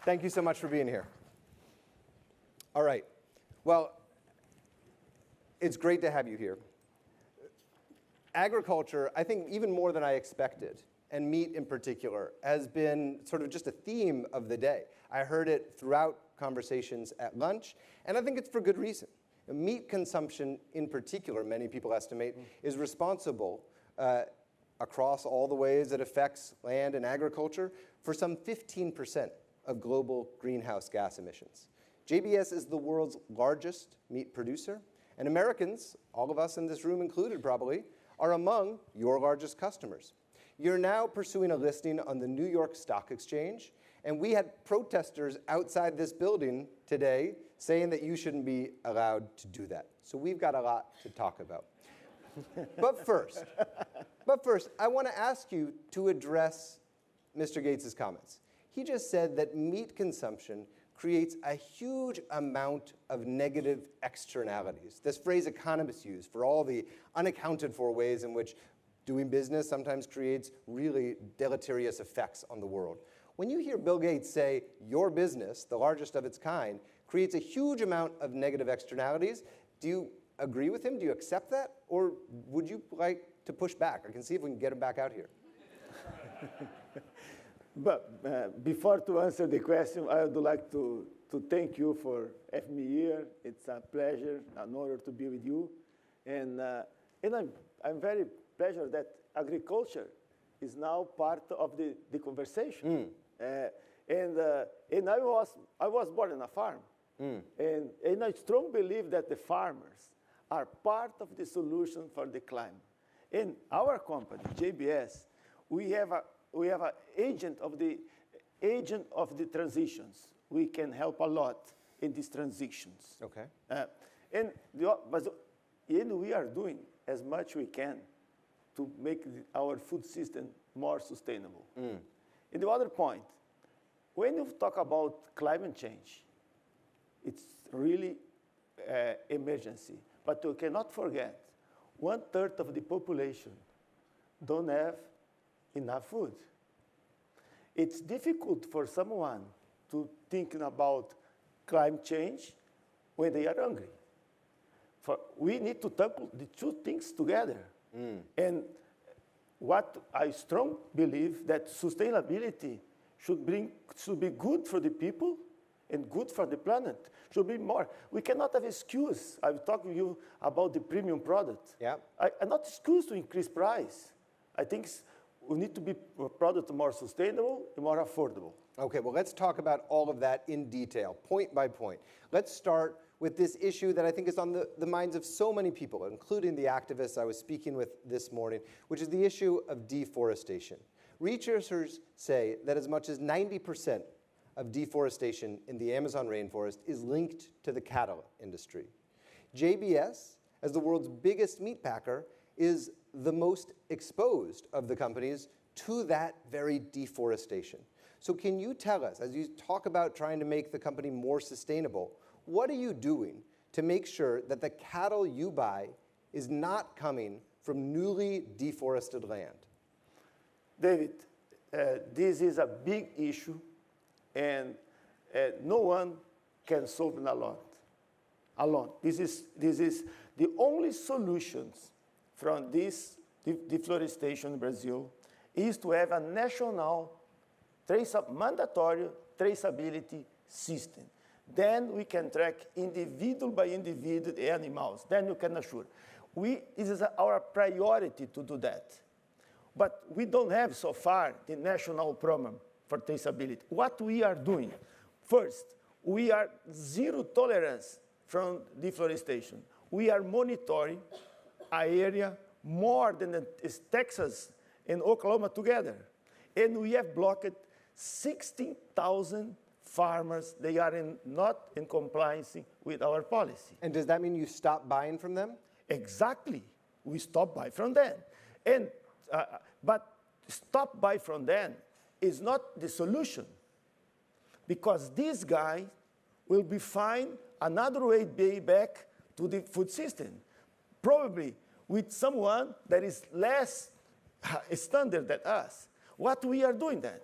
Thank you so much for being here. All right. Well, it's great to have you here. Agriculture, I think even more than I expected, and meat in particular, has been sort of just a theme of the day. I heard it throughout conversations at lunch, and I think it's for good reason. Meat consumption in particular, many people estimate, is responsible across all the ways it affects land and agriculture for some 15% of global greenhouse gas emissions. JBS is the world's largest meat producer, and Americans, all of us in this room included probably, are among your largest customers. You're now pursuing a listing on the New York Stock Exchange, and we had protesters outside this building today saying that you shouldn't be allowed to do that. So we've got a lot to talk about. But first, I want to ask you to address Mr. Gates' comments. He just said that meat consumption creates a huge amount of negative externalities. This phrase economists use for all the unaccounted for ways in which doing business sometimes creates really deleterious effects on the world. When you hear Bill Gates say, your business, the largest of its kind, creates a huge amount of negative externalities, do you agree with him? Do you accept that? Or would you like to push back? I can see if we can get him back out here. But before to answer the question, I would like to thank you for having me here. It's a pleasure, an honor to be with you. And I'm very pleased that agriculture is now part of the conversation. And I was born on a farm. And I strongly believe that the farmers are part of the solution for the climate. In our company, JBS, we have an agent of the transitions. We can help a lot in these transitions. Okay. And we are doing as much we can to make our food system more sustainable. And the other point, when you talk about climate change, it's really emergency. But we cannot forget, 1/3 of the population don't have enough food. It's difficult for someone to think about climate change when they are hungry. We need to tackle the two things together. And what I strongly believe that sustainability should be good for the people and good for the planet. Should be more. We cannot have excuse. I've talked to you about the premium product. Yeah. I'm not excuse to increase price. I think we need to be a product more sustainable and more affordable. Okay, well, let's talk about all of that in detail, point by point. Let's start with this issue that I think is on the minds of so many people, including the activists I was speaking with this morning, which is the issue of deforestation. Researchers say that as much as 90% of deforestation in the Amazon rainforest is linked to the cattle industry. JBS, as the world's biggest meat packer, is the most exposed of the companies to that very deforestation. So can you tell us, as you talk about trying to make the company more sustainable, what are you doing to make sure that the cattle you buy is not coming from newly deforested land? David, this is a big issue, and no one can solve it alone. This is the only solutions from this deforestation in Brazil is to have a national mandatory traceability system. Then we can track individual by individual animals. Then you can assure. It is our priority to do that. But we don't have so far the national program for traceability. What we are doing, first, we are zero tolerance from deforestation. We are monitoring an area more than Texas and Oklahoma together. And we have blocked 16,000 farmers. They are not in compliance with our policy. And does that mean you stop buying from them? Exactly. We stop buying from them. And, but stop buy from them is not the solution, because this guy will be find another way back to the food system, probably with someone that is less standard than us. What we are doing that?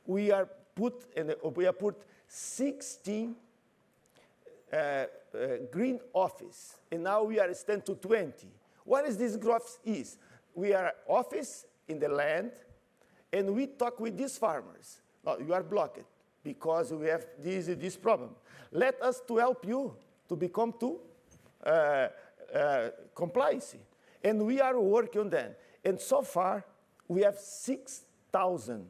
We are put 16 green office, and now we are stand to 20. What is this growth is? We are office in the land, and we talk with these farmers. Oh, you are blocked because we have this problem. Let us to help you to become to compliance. And we are working on that. And so far, we have 6,000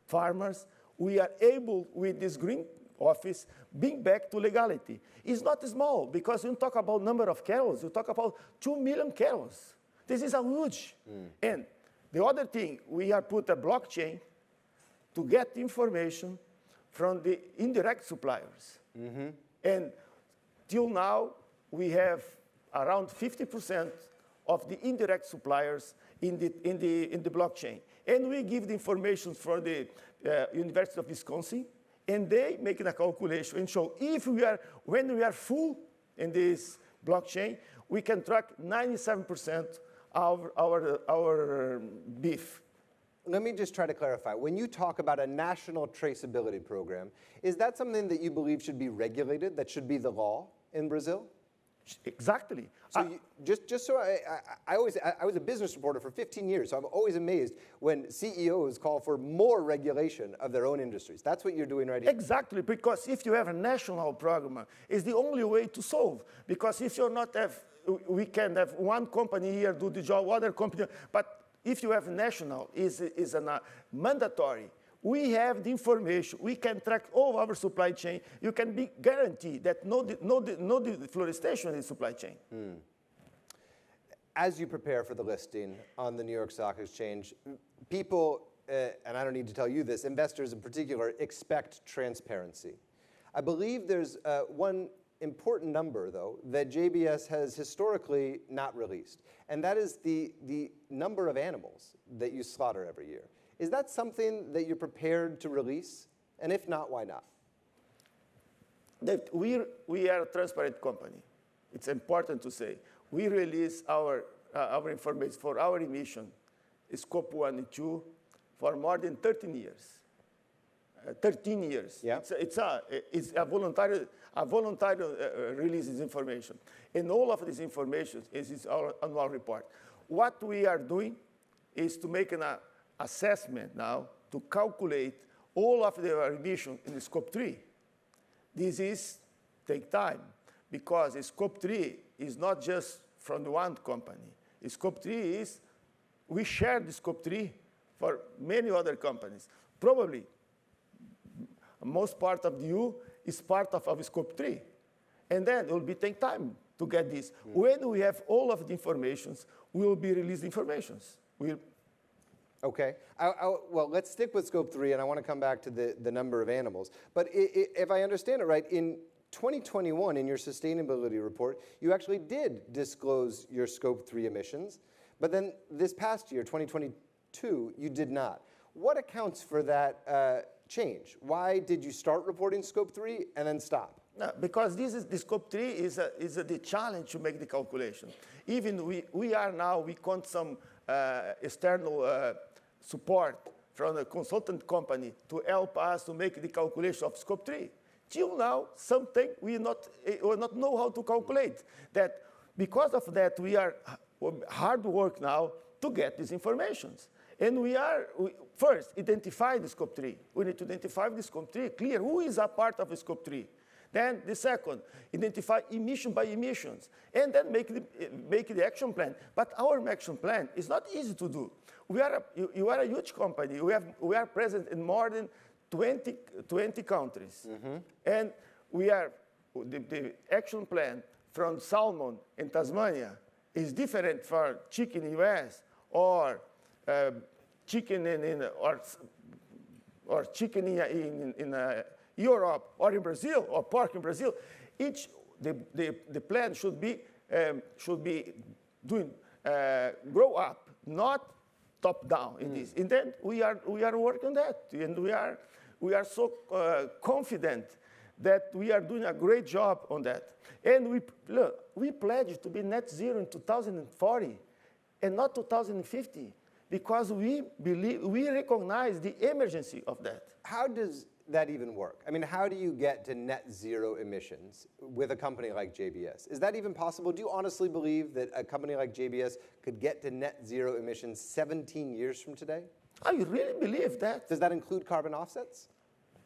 farmers. We are able, with this green office, being back to legality. It's not small, because when you talk about number of cows, you talk about 2 million cows. This is a huge. And the other thing, we have put a blockchain to get information from the indirect suppliers. And till now, we have around 50% of the indirect suppliers in the blockchain. And we give the information for the University of Wisconsin, and they make a calculation and show if when we are full in this blockchain, we can track 97% of our beef. Let me just try to clarify. When you talk about a national traceability program, is that something that you believe should be regulated, that should be the law in Brazil? Exactly. So just so I was a business reporter for 15 years, so I'm always amazed when CEOs call for more regulation of their own industries. That's what you're doing right here. Exactly, because if you have a national program, it's the only way to solve. Because if you're not we can have one company here do the job, other company, but if you have national, is mandatory. We have the information. We can track all our supply chain. You can be guaranteed that no deforestation in the supply chain. As you prepare for the listing on the New York Stock Exchange, people, and I don't need to tell you this, investors in particular, expect transparency. I believe there's one important number, though, that JBS has historically not released, and that is the number of animals that you slaughter every year. Is that something that you're prepared to release? And if not, why not? We are a transparent company. It's important to say. We release our information for our emission, Scope 1 and 2, for more than 13 years. 13 years. Yeah. It's a voluntary release of information. And all of this information is our annual report. What we are doing is to make an assessment now to calculate all of the emission in the Scope 3. This take time, because Scope 3 is not just from one company. Scope 3 is, we share the Scope 3 for many other companies. Probably, most part of you is part of our Scope 3. And then it will take time to get this. When we have all of the informations, we will be releasing informations. Okay. Well, let's stick with Scope 3, and I want to come back to the number of animals. But if I understand it right, in 2021, in your sustainability report, you actually did disclose your Scope 3 emissions. But then this past year, 2022, you did not. What accounts for that change? Why did you start reporting Scope 3 and then stop? No, because the Scope 3 is the challenge to make the calculation. Even we count some external support from a consultant company to help us to make the calculation of Scope 3. Till now, something we not know how to calculate. That because of that, we are hard work now to get these informations. And we first identify the Scope 3. We need to identify the Scope 3, clear who is a part of the Scope 3. Then the second, identify emission by emissions, and then make the action plan. But our action plan is not easy to do. You are a huge company. We are present in more than 20 countries. And the action plan from salmon in Tasmania is different for chicken in US or chicken or chicken in Europe or in Brazil or pork in Brazil. The plan should be doing grow up, not top down in this. And then we are working on that, and we are so confident that we are doing a great job on that. And we pledge to be net zero in 2040 and not 2050, because we recognize the emergency of that. How does that even work? I mean, how do you get to net zero emissions with a company like JBS? Is that even possible? Do you honestly believe that a company like JBS could get to net zero emissions 17 years from today? I really believe that. Does that include carbon offsets?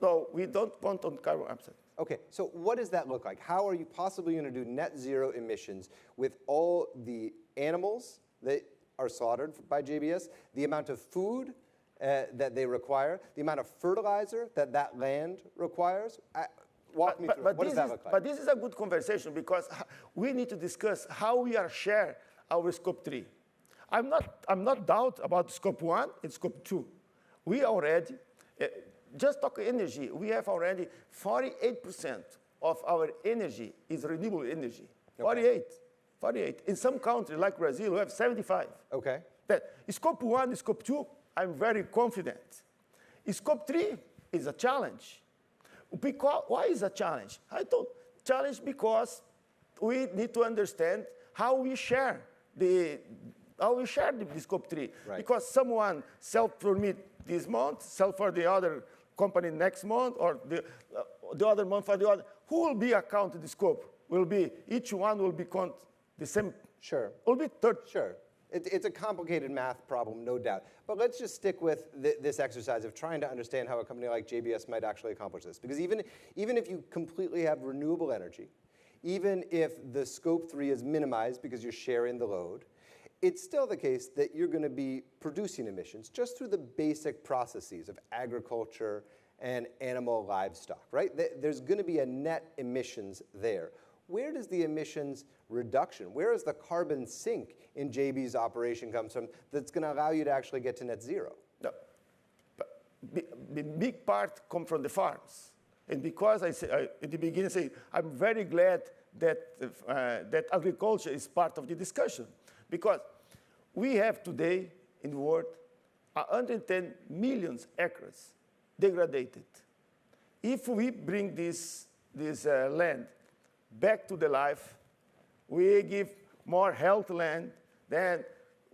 No, we don't count on carbon offset. Okay, so what does that look like? How are you possibly going to do net zero emissions with all the animals that are slaughtered by JBS, the amount of food that they require, the amount of fertilizer that land requires? Walk me through it. What does that look like? But this is a good conversation because we need to discuss how we are share our scope 3. I'm not doubt about scope 1 and scope 2. We already, just talk energy, we have already 48% of our energy is renewable energy. Okay. 48. In some countries like Brazil, we have 75. Okay. That scope 1, scope 2, I'm very confident. Scope 3 is a challenge. Because, why is a challenge? I thought challenge because we need to understand how we share the scope 3. Right. Because someone sell for me this month, sell for the other company next month, or the other month for the other. Who will be account the scope? Each one will be count the same. Sure. Will be third. Sure. It's a complicated math problem, no doubt. But let's just stick with this exercise of trying to understand how a company like JBS might actually accomplish this. Because even if you completely have renewable energy, even if the scope 3 is minimized because you're sharing the load, it's still the case that you're going to be producing emissions just through the basic processes of agriculture and animal livestock, right? There's going to be a net emissions there. Where does the emissions reduction, where is the carbon sink in JB's operation comes from that's going to allow you to actually get to net zero? No. But the big part come from the farms. And because I say, at the beginning, I'm very glad that, that agriculture is part of the discussion. Because we have today in the world 110 million acres degraded. If we bring this land back to the life, we give more health land, then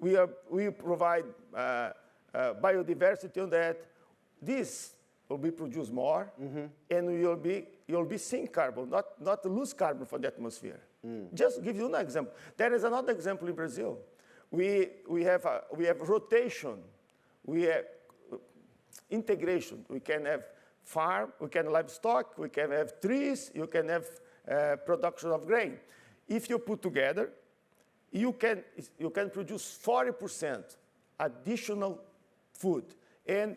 we provide biodiversity on that. This will be produced more, and you'll be sink carbon, not lose carbon from the atmosphere. Just give you an example. There is another example in Brazil. We have rotation. We have integration. We can have farm, we can have livestock, we can have trees, you can have production of grain. If you put together, you can produce 40% additional food, and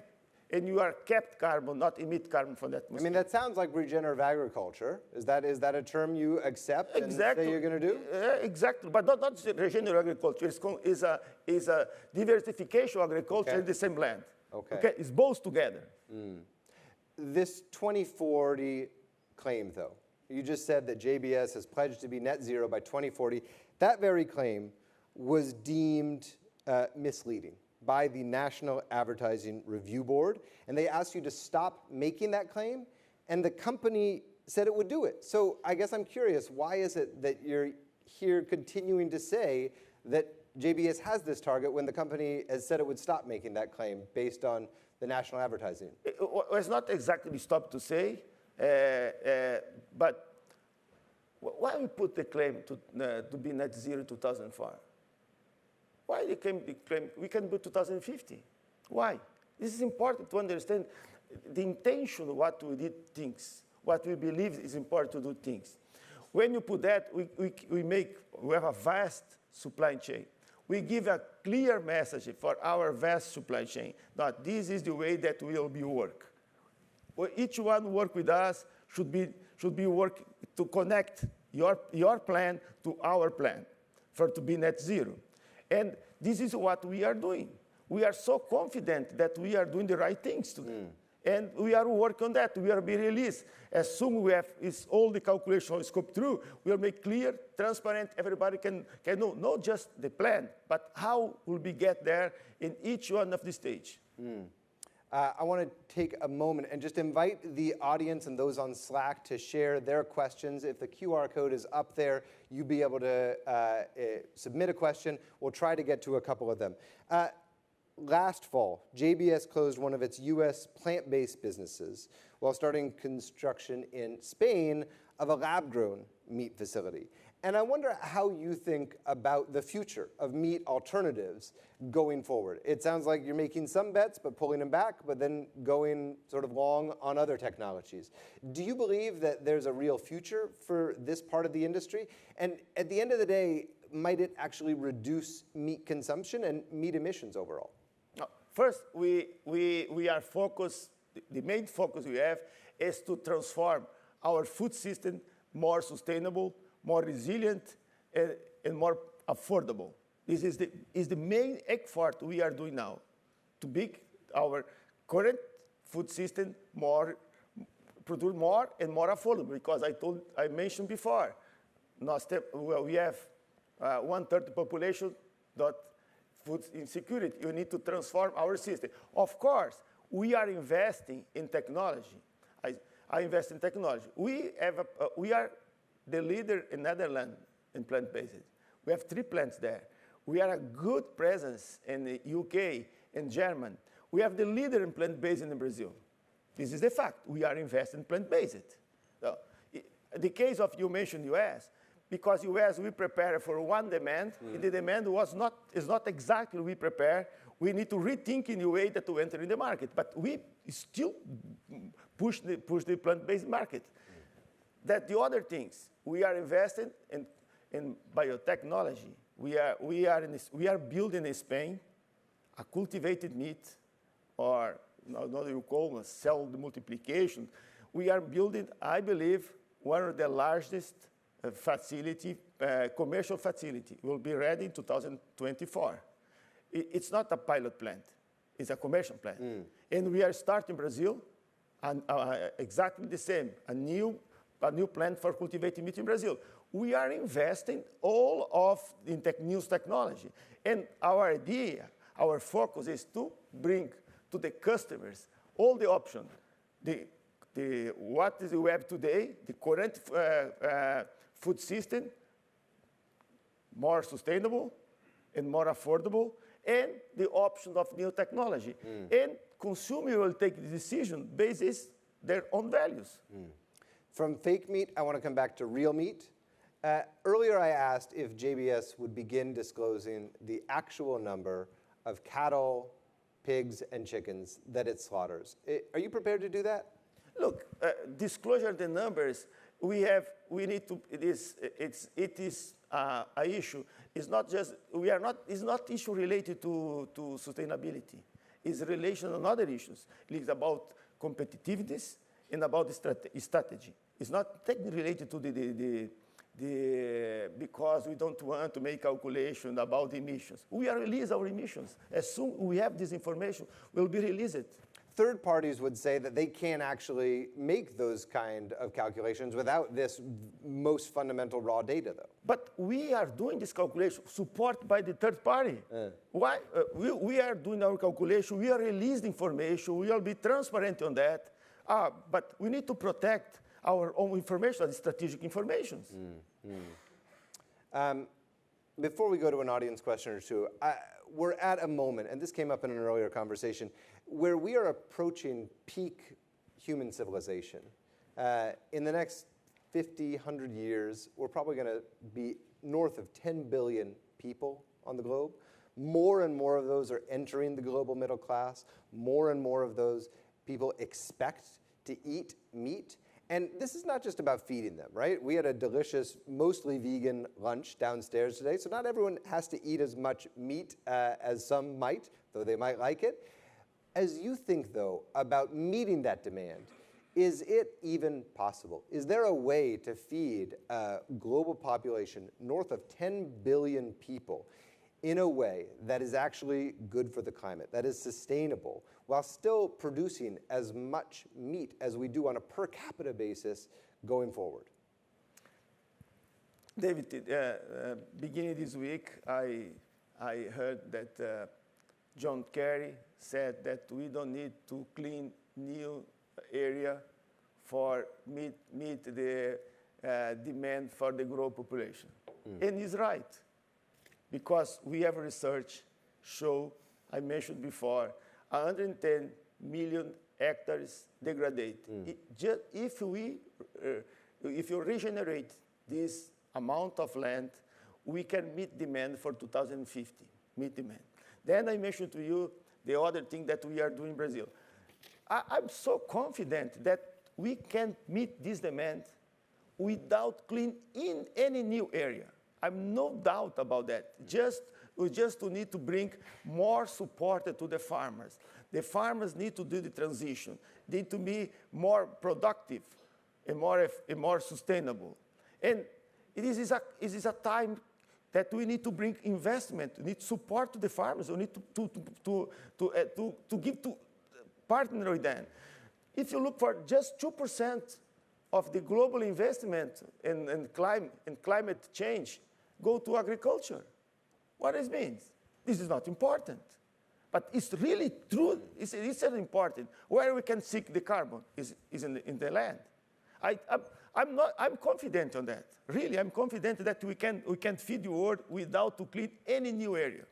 you are kept carbon, not emit carbon from that atmosphere. I mean, that sounds like regenerative agriculture. Is that a term you accept and say you're going to do? Exactly, but not regenerative agriculture. It's a diversification agriculture in the same land. Okay, it's both together. This 2040 claim, though, you just said that JBS has pledged to be net zero by 2040. That very claim was deemed misleading by the National Advertising Review Board, and they asked you to stop making that claim, and the company said it would do it. So I guess I'm curious, why is it that you're here continuing to say that JBS has this target when the company has said it would stop making that claim based on the national advertising? It's not exactly stop to say, but why we put the claim to be net zero 2004? Why the claim we can do 2050? Why? This is important to understand the intention of what we did things, what we believe is important to do things. When you put that, we have a vast supply chain. We give a clear message for our vast supply chain that this is the way that will be work. Well, each one work with us should be work to connect your plan to our plan for to be net zero. And this is what we are doing. We are so confident that we are doing the right things today. And we are working on that. We will be released. As soon as we have all the calculation of scope 3, we will make clear, transparent, everybody can know, not just the plan, but how will we get there in each one of the stage. I want to take a moment and just invite the audience and those on Slack to share their questions. If the QR code is up there, you'll be able to submit a question. We'll try to get to a couple of them. Last fall, JBS closed one of its U.S. plant-based businesses while starting construction in Spain of a lab-grown meat facility. And I wonder how you think about the future of meat alternatives going forward. It sounds like you're making some bets, but pulling them back, but then going sort of long on other technologies. Do you believe that there's a real future for this part of the industry? And at the end of the day, might it actually reduce meat consumption and meat emissions overall? No. First, we are focused, the main focus we have is to transform our food system more sustainable, more resilient, and more affordable. This is the main effort we are doing now, to make our current food system produce more and more affordable. Because I mentioned before, we have 1/3 population that food insecurity. You need to transform our system. Of course, we are investing in technology. I invest in technology. We are the leader in Netherlands in plant-based. We have 3 plants there. We are a good presence in the UK and Germany. We have the leader in plant-based in Brazil. This is the fact. We are investing in plant-based. So, the case of you mentioned US, because US we prepare for one demand, and the demand is not exactly we prepare. We need to rethink in the way that to enter in the market, but we still push the plant-based market. That the other things, we are investing in biotechnology. We are building in Spain a cultivated meat, or another you call cell multiplication. We are building, I believe, one of the largest commercial facility. Will be ready in 2024. It's not a pilot plant. It's a commercial plant. And we are starting Brazil, and exactly the same, a new plant for cultivating meat in Brazil. We are investing all of in new technology. And our idea, our focus is to bring to the customers all the options. What is we have today, the current food system, more sustainable and more affordable, and the option of new technology. And consumer will take the decision based on their own values. From fake meat, I want to come back to real meat. Earlier I asked if JBS would begin disclosing the actual number of cattle, pigs, and chickens that it slaughters. Are you prepared to do that? Look, disclosure of the numbers, it is an issue. It's not just, it's not issue related to sustainability. It's relation to other issues. It's about competitiveness and about the strategy. It's not technically related to because we don't want to make calculation about emissions. We are release our emissions. As soon as we have this information, we'll be released. Third parties would say that they can't actually make those kind of calculations without this most fundamental raw data, though. But we are doing this calculation supported by the third party. Why? We are doing our calculation. We are releasing information. We will be transparent on that. But we need to protect our own information, the strategic informations. Before we go to an audience question or two, we're at a moment, and this came up in an earlier conversation, where we are approaching peak human civilization. In the next 50, 100 years, we're probably going to be north of 10 billion people on the globe. More and more of those are entering the global middle class. More and more of those people expect to eat meat. And this is not just about feeding them, right? We had a delicious, mostly vegan lunch downstairs today, so not everyone has to eat as much meat as some might, though they might like it. As you think, though, about meeting that demand, is it even possible? Is there a way to feed a global population north of 10 billion people in a way that is actually good for the climate, that is sustainable, while still producing as much meat as we do on a per capita basis going forward? David, beginning this week, I heard that John Kerry said that we don't need to clean new area for meet the demand for the global population. And he's right, because we have research show, I mentioned before, 110 million hectares degrade. If you regenerate this amount of land, we can meet demand for 2050, meet demand. Then I mentioned to you the other thing that we are doing in Brazil. I'm so confident that we can meet this demand without clean in any new area. I'm no doubt about that. We just need to bring more support to the farmers. The farmers need to do the transition. They need to be more productive and more sustainable. And it is a time that we need to bring investment, we need support to the farmers, we need to give to partner with them. If you look for just 2% of the global investment in climate change go to agriculture. What does it mean? This is not important. But it's really true, it's important. Where we can seek the carbon is in the land. I'm confident on that. Really, I'm confident that we can feed the world without to clean any new area.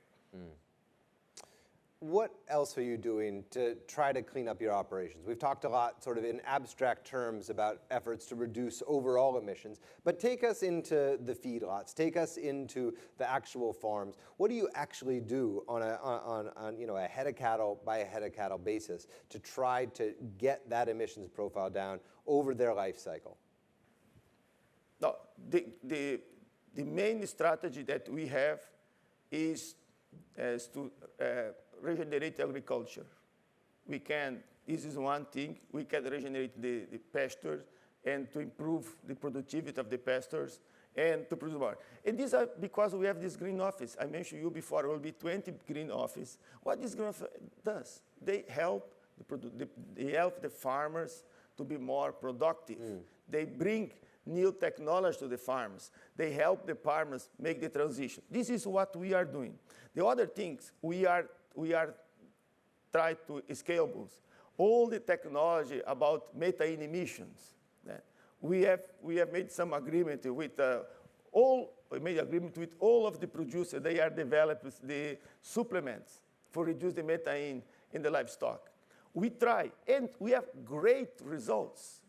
What else are you doing to try to clean up your operations? We've talked a lot sort of in abstract terms about efforts to reduce overall emissions, but take us into the feedlots, take us into the actual farms. What do you actually do on a head of cattle by a head of cattle basis to try to get that emissions profile down over their life cycle? No, the main strategy that we have is to regenerate agriculture. This is one thing, we can regenerate the pastures and to improve the productivity of the pastures and to produce more. And these are because we have this green office. I mentioned you before, there will be 20 green office. What this green office does, they help the farmers to be more productive. They bring new technology to the farmers. They help the farmers make the transition. This is what we are doing. The other things, we are trying to scale all the technology about methane emissions. We have made some agreement with all of the producers. They are developing the supplements for reduce the methane in the livestock. We try, and we have great results.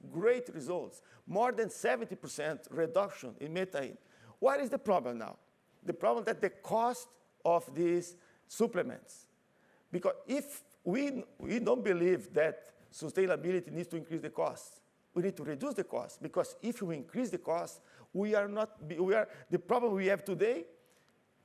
More than 70% reduction in methane. What is the problem now? The problem is that the cost of these supplements. Because if we don't believe that sustainability needs to increase the cost, we need to reduce the cost. Because if we increase the cost, the problem we have today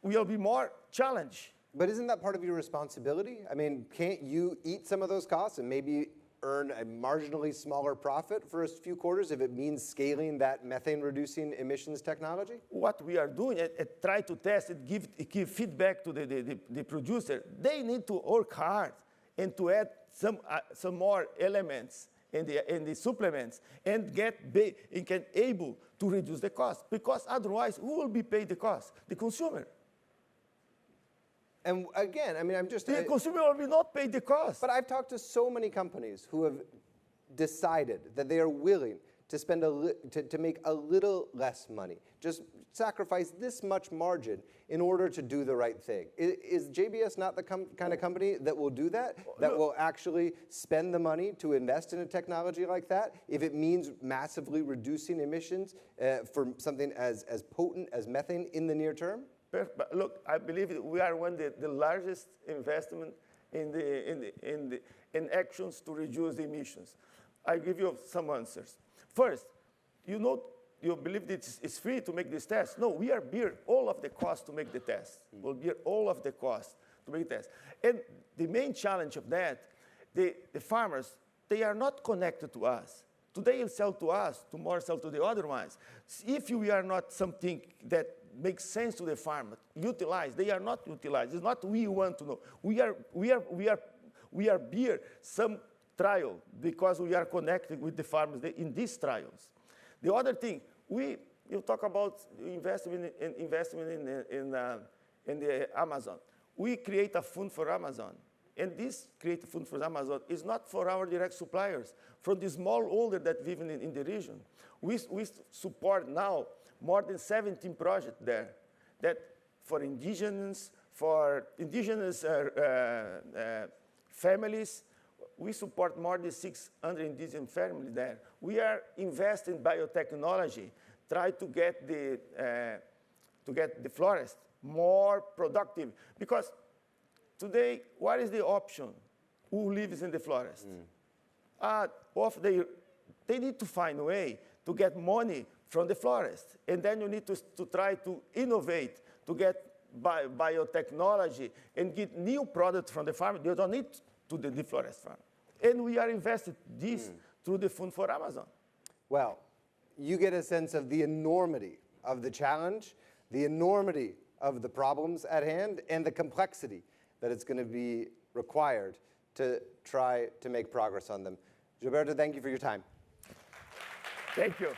will be more challenged. But isn't that part of your responsibility? I mean, can't you eat some of those costs and maybe earn a marginally smaller profit for a few quarters if it means scaling that methane-reducing emissions technology? What we are doing is try to test it, give feedback to the producer. They need to work hard and to add some more elements in the supplements and get able to reduce the cost. Because otherwise, who will be paid the cost? The consumer. And again, I mean, the consumer will not pay the cost. But I've talked to so many companies who have decided that they are willing to spend to make a little less money, just sacrifice this much margin in order to do the right thing. Is JBS not the kind of company that will do that? That will actually spend the money to invest in a technology like that if it means massively reducing emissions for something as potent as methane in the near term? But look, I believe we are one of the largest investment in actions to reduce the emissions. I give you some answers. First, you believe that it's free to make this test? No, we are bear all of the cost to make the test. We'll bear all of the cost to make the test. And the main challenge of that, the farmers, they are not connected to us. Today you sell to us, tomorrow sell to the other ones. If we are not something that makes sense to the farmer, utilize, they are not utilized. It's not we want to know. We are bear some trial because we are connected with the farmers in these trials. The other thing, you talk about investment in the Amazon. We create a fund for Amazon. And this create a fund for Amazon is not for our direct suppliers, from the smallholder that live in the region. We support now more than 17 projects there that for indigenous families. we support more than 600 indigenous families there. We are investing in biotechnology, try to get the forest more productive. Because today, what is the option? Who lives in the forest? They need to find a way to get money from the forest. And then you need to try to innovate, to get biotechnology and get new products from the farm. You don't need to the deforest farm. And we are investing this through the Fund for Amazon. Well, you get a sense of the enormity of the challenge, the enormity of the problems at hand, and the complexity that it's going to be required to try to make progress on them. Gilberto, thank you for your time. Thank you.